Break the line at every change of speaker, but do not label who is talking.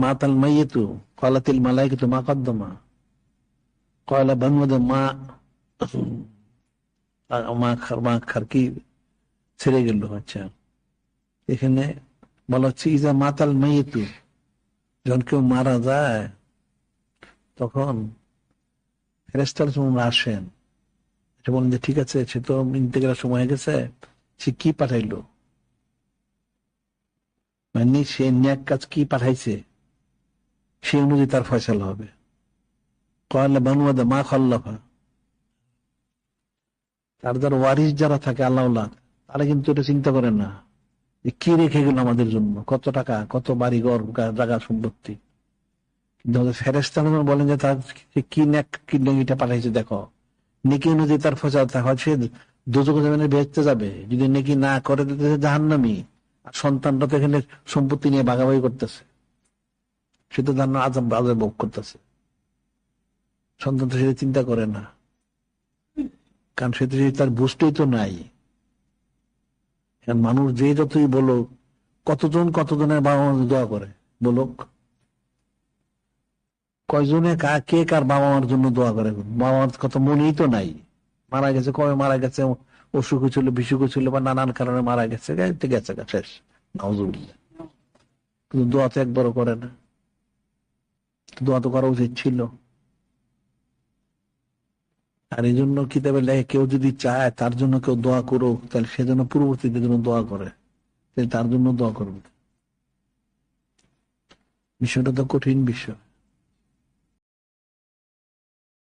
মাতাল মাইয়েতু কলাতিল মালাইকাতু মা কদ্দমা কয়লা বানু মা মা খারকি ছেড়ে গেল। আচ্ছা, এখানে বলা হচ্ছে ইজা মাতাল মাইয়েতু, যখন কেউ মারা যায় তখন ফেরেশতারা যখন আসেন, এটা বলেন যে ঠিক আছে, সে তো ইন্তেকালের সময় হয়ে গেছে, সে কি পাঠাইলো, মানে সে ন্যাক কাজ কি পাঠাইছে সে অনুযায়ী তার ফয়সালা হবে। কয়লা বানুয়াদা মা খল্লাফা, তার যারা ওয়ারিস যারা থাকে আল্লাহ, তারা কিন্তু এটা চিন্তা করে না যে কি রেখে গেল আমাদের জন্য, কত টাকা, কত বাড়ি ঘর, জায়গা সম্পত্তি। কিন্তু ফেরেশতারা বলেন যে তার কি ন্যাক কি নেকিটা পাঠাইছে দেখো, নেকি অনুযায়ী তার ফয়সালা থাকে, সে দোজখে যাবে না বেহেশতে যাবে, যদি নেকি না করে জাহান্নামী। আর সন্তানরা তো এখানে সম্পত্তি নিয়ে ভাগাভাগি করতেছে, সে তো জাহান্নাম আযাব ভোগ করতেছে। সন্তান তো সেটা চিন্তা করে না, কারণ সে তো তার বুঝতেই তো নাই। মানুষ যে যতই বলো, কতজনের বাবা মা দোয়া করে বলুক, কয়জনে কে কার বাবা মার জন্য দোয়া করে, বাবা মার কথা মনেই তো নাই। মারা গেছে, কবে মারা গেছে, অসুখ ছিল, বিসুখ ছিল, বা নানান কারণে মারা গেছে, গেছে শেষ, নাউজুবিল্লাহ। কিন্তু দোয়া তো একবারও করে না, দোয়া তো করা উচিত ছিল। আর এই জন্য কিতাবে লেখে, কেউ যদি চায় তার জন্য কেউ দোয়া করুক, তাহলে সেজন্য পূর্ববর্তীদের জন্য দোয়া করে, তার জন্য দোয়া করবে। বিষয়টা তো কঠিন বিষয়।